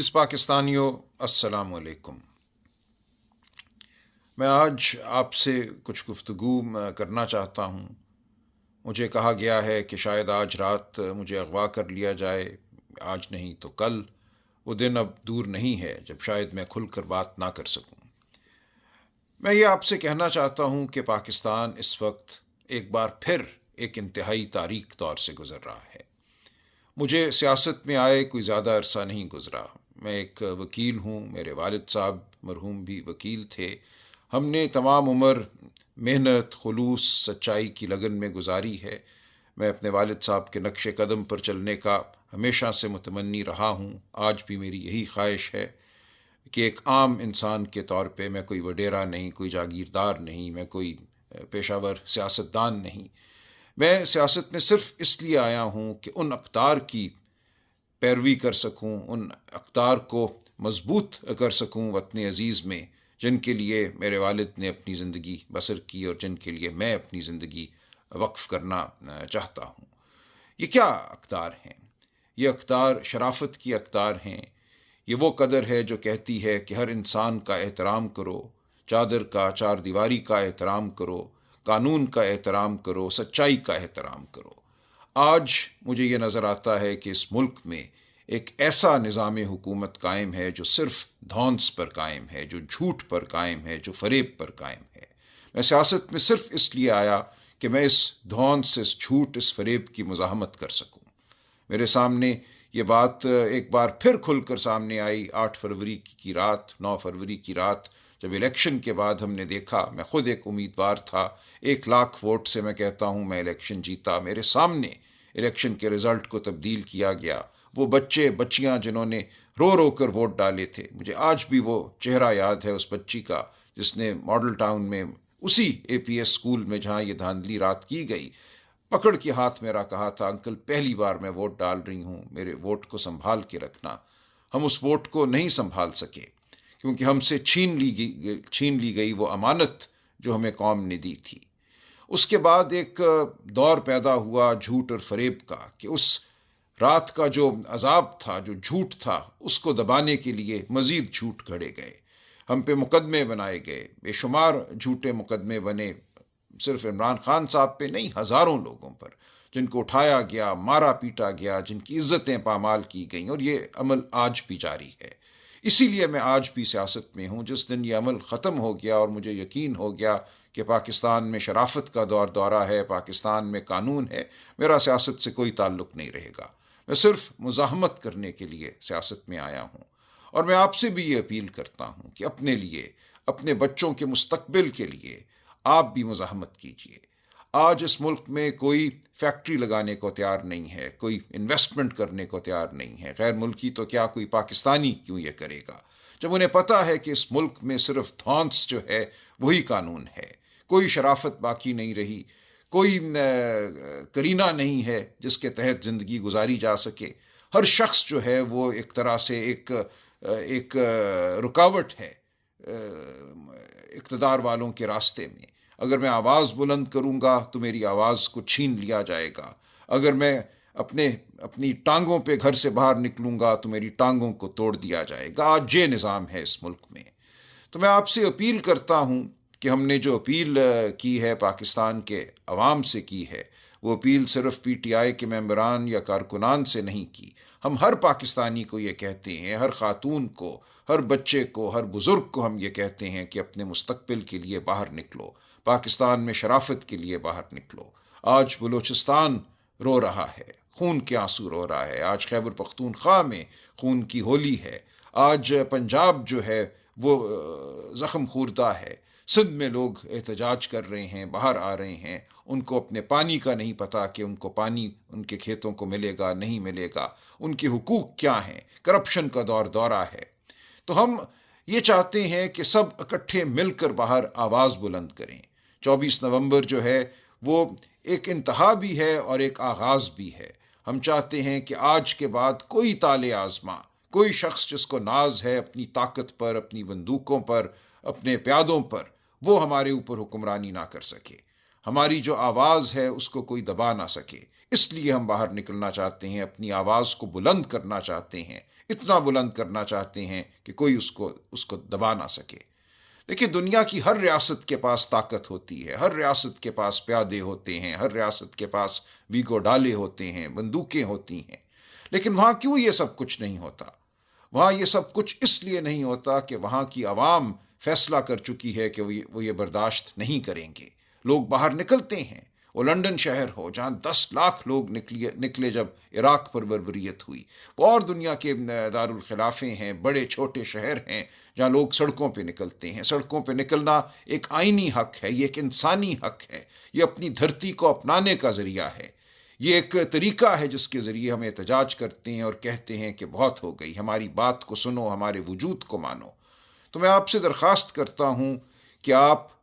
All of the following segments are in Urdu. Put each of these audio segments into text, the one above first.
عزیز پاکستانیوں، السلام علیکم۔ میں آج آپ سے کچھ گفتگو کرنا چاہتا ہوں۔ مجھے کہا گیا ہے کہ شاید آج رات مجھے اغوا کر لیا جائے، آج نہیں تو کل۔ وہ دن اب دور نہیں ہے جب شاید میں کھل کر بات نہ کر سکوں۔ میں یہ آپ سے کہنا چاہتا ہوں کہ پاکستان اس وقت ایک بار پھر ایک انتہائی تاریک دور سے گزر رہا ہے۔ مجھے سیاست میں آئے کوئی زیادہ عرصہ نہیں گزرا۔ میں ایک وکیل ہوں، میرے والد صاحب مرحوم بھی وکیل تھے۔ ہم نے تمام عمر محنت، خلوص، سچائی کی لگن میں گزاری ہے۔ میں اپنے والد صاحب کے نقش قدم پر چلنے کا ہمیشہ سے متمنی رہا ہوں۔ آج بھی میری یہی خواہش ہے کہ ایک عام انسان کے طور پہ، میں کوئی وڈیرا نہیں، کوئی جاگیردار نہیں، میں کوئی پیشہ ور سیاستدان نہیں۔ میں سیاست میں صرف اس لیے آیا ہوں کہ ان اقدار کی پیروی کر سکوں، ان اقدار کو مضبوط کر سکوں وطن عزیز میں، جن کے لیے میرے والد نے اپنی زندگی بسر کی اور جن کے لیے میں اپنی زندگی وقف کرنا چاہتا ہوں۔ یہ کیا اقدار ہیں؟ یہ اقدار شرافت کی اقدار ہیں۔ یہ وہ قدر ہے جو کہتی ہے کہ ہر انسان کا احترام کرو، چادر کا، چار دیواری کا احترام کرو، قانون کا احترام کرو، سچائی کا احترام کرو۔ آج مجھے یہ نظر آتا ہے کہ اس ملک میں ایک ایسا نظام حکومت قائم ہے جو صرف دھونس پر قائم ہے، جو جھوٹ پر قائم ہے، جو فریب پر قائم ہے۔ میں سیاست میں صرف اس لیے آیا کہ میں اس دھونس، اس جھوٹ، اس فریب کی مزاحمت کر سکوں۔ میرے سامنے یہ بات ایک بار پھر کھل کر سامنے آئی 8 فروری کی رات، 9 فروری کی رات، جب الیکشن کے بعد ہم نے دیکھا۔ میں خود ایک امیدوار تھا، 1 لاکھ ووٹ سے میں کہتا ہوں میں الیکشن جیتا۔ میرے سامنے الیکشن کے رزلٹ کو تبدیل کیا گیا۔ وہ بچے بچیاں جنہوں نے رو رو کر ووٹ ڈالے تھے، مجھے آج بھی وہ چہرہ یاد ہے اس بچی کا جس نے ماڈل ٹاؤن میں، اسی APS اسکول میں جہاں یہ دھاندلی رات کی گئی، پکڑ کے ہاتھ میرا کہا تھا، انکل پہلی بار میں ووٹ ڈال رہی ہوں، میرے ووٹ کو سنبھال کے رکھنا۔ ہم اس ووٹ کو نہیں سنبھال سکے کیونکہ ہم سے چھین لی گئی وہ امانت جو ہمیں قوم نے دی تھی۔ اس کے بعد ایک دور پیدا ہوا جھوٹ اور فریب کا، کہ اس رات کا جو عذاب تھا، جو جھوٹ تھا، اس کو دبانے کے لیے مزید جھوٹ گھڑے گئے، ہم پہ مقدمے بنائے گئے، بے شمار جھوٹے مقدمے بنے، صرف عمران خان صاحب پہ نہیں، ہزاروں لوگوں پر، جن کو اٹھایا گیا، مارا پیٹا گیا، جن کی عزتیں پامال کی گئیں، اور یہ عمل آج بھی جاری ہے۔ اسی لیے میں آج بھی سیاست میں ہوں۔ جس دن یہ عمل ختم ہو گیا اور مجھے یقین ہو گیا کہ پاکستان میں شرافت کا دورہ ہے، پاکستان میں قانون ہے، میرا سیاست سے کوئی تعلق نہیں رہے گا۔ میں صرف مزاحمت کرنے کے لیے سیاست میں آیا ہوں۔ اور میں آپ سے بھی یہ اپیل کرتا ہوں کہ اپنے لیے، اپنے بچوں کے مستقبل کے لیے آپ بھی مزاحمت کیجیے۔ آج اس ملک میں کوئی فیکٹری لگانے کو تیار نہیں ہے، کوئی انویسٹمنٹ کرنے کو تیار نہیں ہے۔ غیر ملکی تو کیا، کوئی پاکستانی کیوں یہ کرے گا، جب انہیں پتہ ہے کہ اس ملک میں صرف دھونس جو ہے وہی قانون ہے۔ کوئی شرافت باقی نہیں رہی، کوئی کرینہ نہیں ہے جس کے تحت زندگی گزاری جا سکے۔ ہر شخص جو ہے وہ ایک طرح سے ایک رکاوٹ ہے اقتدار والوں کے راستے میں۔ اگر میں آواز بلند کروں گا تو میری آواز کو چھین لیا جائے گا۔ اگر میں اپنی ٹانگوں پہ گھر سے باہر نکلوں گا تو میری ٹانگوں کو توڑ دیا جائے گا۔ آج یہ نظام ہے اس ملک میں۔ تو میں آپ سے اپیل کرتا ہوں کہ ہم نے جو اپیل کی ہے، پاکستان کے عوام سے کی ہے، وہ اپیل صرف PTI کے ممبران یا کارکنان سے نہیں کی۔ ہم ہر پاکستانی کو یہ کہتے ہیں، ہر خاتون کو، ہر بچے کو، ہر بزرگ کو ہم یہ کہتے ہیں کہ اپنے مستقبل کے لیے باہر نکلو، پاکستان میں شرافت کے لیے باہر نکلو۔ آج بلوچستان رو رہا ہے، خون کے آنسو رو رہا ہے۔ آج خیبر پختونخوا میں خون کی ہولی ہے۔ آج پنجاب جو ہے وہ زخم خوردہ ہے۔ سندھ میں لوگ احتجاج کر رہے ہیں، باہر آ رہے ہیں۔ ان کو اپنے پانی کا نہیں پتہ کہ ان کو پانی ان کے کھیتوں کو ملے گا نہیں ملے گا، ان کے حقوق کیا ہیں۔ کرپشن کا دورہ ہے۔ تو ہم یہ چاہتے ہیں کہ سب اکٹھے مل کر باہر آواز بلند کریں۔ 24 نومبر جو ہے وہ ایک انتہا بھی ہے اور ایک آغاز بھی ہے۔ ہم چاہتے ہیں کہ آج کے بعد کوئی تالے آزما، کوئی شخص جس کو ناز ہے اپنی طاقت پر، اپنی بندوقوں پر، اپنے پیادوں پر، وہ ہمارے اوپر حکمرانی نہ کر سکے۔ ہماری جو آواز ہے اس کو کوئی دبا نہ سکے، اس لیے ہم باہر نکلنا چاہتے ہیں، اپنی آواز کو بلند کرنا چاہتے ہیں، اتنا بلند کرنا چاہتے ہیں کہ کوئی اس کو دبا نہ سکے۔ دیکھیے، دنیا کی ہر ریاست کے پاس طاقت ہوتی ہے، ہر ریاست کے پاس پیادے ہوتے ہیں، ہر ریاست کے پاس ویگو ڈالے ہوتے ہیں، بندوقیں ہوتی ہیں، لیکن وہاں کیوں یہ سب کچھ نہیں ہوتا؟ وہاں یہ سب کچھ اس لیے نہیں ہوتا کہ وہاں کی عوام فیصلہ کر چکی ہے کہ وہ یہ برداشت نہیں کریں گے۔ لوگ باہر نکلتے ہیں، وہ لندن شہر ہو جہاں 10 لاکھ لوگ نکلے جب عراق پر بربریت ہوئی، وہ اور دنیا کے دارالخلافے ہیں، بڑے چھوٹے شہر ہیں جہاں لوگ سڑکوں پہ نکلتے ہیں۔ سڑکوں پہ نکلنا ایک آئینی حق ہے، یہ ایک انسانی حق ہے، یہ اپنی دھرتی کو اپنانے کا ذریعہ ہے، یہ ایک طریقہ ہے جس کے ذریعے ہم احتجاج کرتے ہیں اور کہتے ہیں کہ بہت ہو گئی، ہماری بات کو سنو، ہمارے وجود کو مانو۔ تو میں آپ سے درخواست کرتا ہوں کہ آپ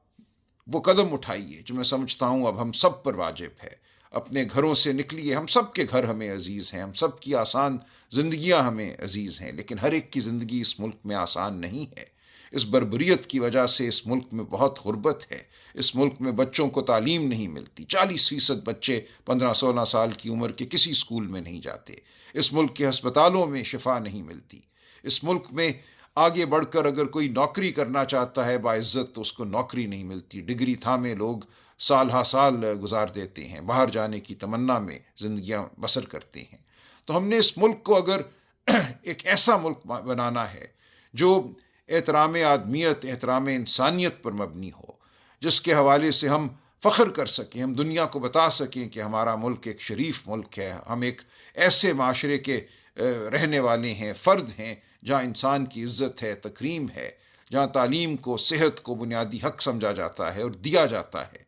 وہ قدم اٹھائیے جو میں سمجھتا ہوں اب ہم سب پر واجب ہے۔ اپنے گھروں سے نکلیے، ہم سب کے گھر ہمیں عزیز ہیں، ہم سب کی آسان زندگیاں ہمیں عزیز ہیں، لیکن ہر ایک کی زندگی اس ملک میں آسان نہیں ہے۔ اس بربریت کی وجہ سے اس ملک میں بہت غربت ہے، اس ملک میں بچوں کو تعلیم نہیں ملتی، 40% بچے 15-16 سال کی عمر کے کسی اسکول میں نہیں جاتے، اس ملک کے ہسپتالوں میں شفا نہیں ملتی، اس ملک میں آگے بڑھ کر اگر کوئی نوکری کرنا چاہتا ہے باعزت تو اس کو نوکری نہیں ملتی، ڈگری تھامے لوگ سال ہا سال گزار دیتے ہیں، باہر جانے کی تمنا میں زندگیاں بسر کرتے ہیں۔ تو ہم نے اس ملک کو اگر ایک ایسا ملک بنانا ہے جو احترام آدمیت، احترام انسانیت پر مبنی ہو، جس کے حوالے سے ہم فخر کر سکیں، ہم دنیا کو بتا سکیں کہ ہمارا ملک ایک شریف ملک ہے، ہم ایک ایسے معاشرے کے رہنے والے ہیں، فرد ہیں جہاں انسان کی عزت ہے، تکریم ہے، جہاں تعلیم کو، صحت کو بنیادی حق سمجھا جاتا ہے اور دیا جاتا ہے،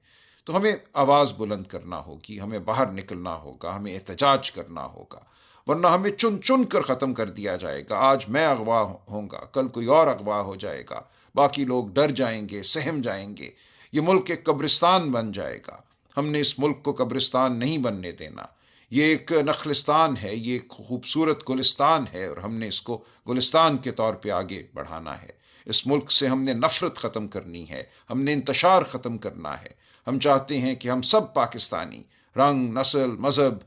تو ہمیں آواز بلند کرنا ہوگی، ہمیں باہر نکلنا ہوگا، ہمیں احتجاج کرنا ہوگا، ورنہ ہمیں چن چن کر ختم کر دیا جائے گا۔ آج میں اغوا ہوں گا، کل کوئی اور اغوا ہو جائے گا، باقی لوگ ڈر جائیں گے، سہم جائیں گے، یہ ملک ایک قبرستان بن جائے گا۔ ہم نے اس ملک کو قبرستان نہیں بننے دینا، یہ ایک نخلستان ہے، یہ ایک خوبصورت گلستان ہے، اور ہم نے اس کو گلستان کے طور پہ آگے بڑھانا ہے۔ اس ملک سے ہم نے نفرت ختم کرنی ہے، ہم نے انتشار ختم کرنا ہے۔ ہم چاہتے ہیں کہ ہم سب پاکستانی رنگ، نسل، مذہب،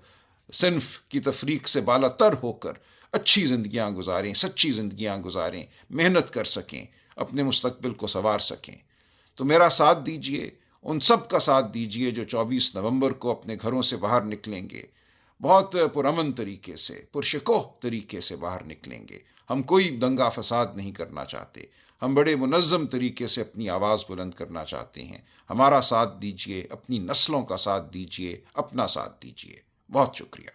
صنف کی تفریق سے بالا تر ہو کر اچھی زندگیاں گزاریں، سچی زندگیاں گزاریں، محنت کر سکیں، اپنے مستقبل کو سنوار سکیں۔ تو میرا ساتھ دیجئے، ان سب کا ساتھ دیجئے جو 24 نومبر کو اپنے گھروں سے باہر نکلیں گے، بہت پرامن طریقے سے، پرشکوہ طریقے سے باہر نکلیں گے۔ ہم کوئی دنگا فساد نہیں کرنا چاہتے، ہم بڑے منظم طریقے سے اپنی آواز بلند کرنا چاہتے ہیں۔ ہمارا ساتھ دیجئے، اپنی نسلوں کا ساتھ دیجئے، اپنا ساتھ دیجئے۔ بہت شکریہ۔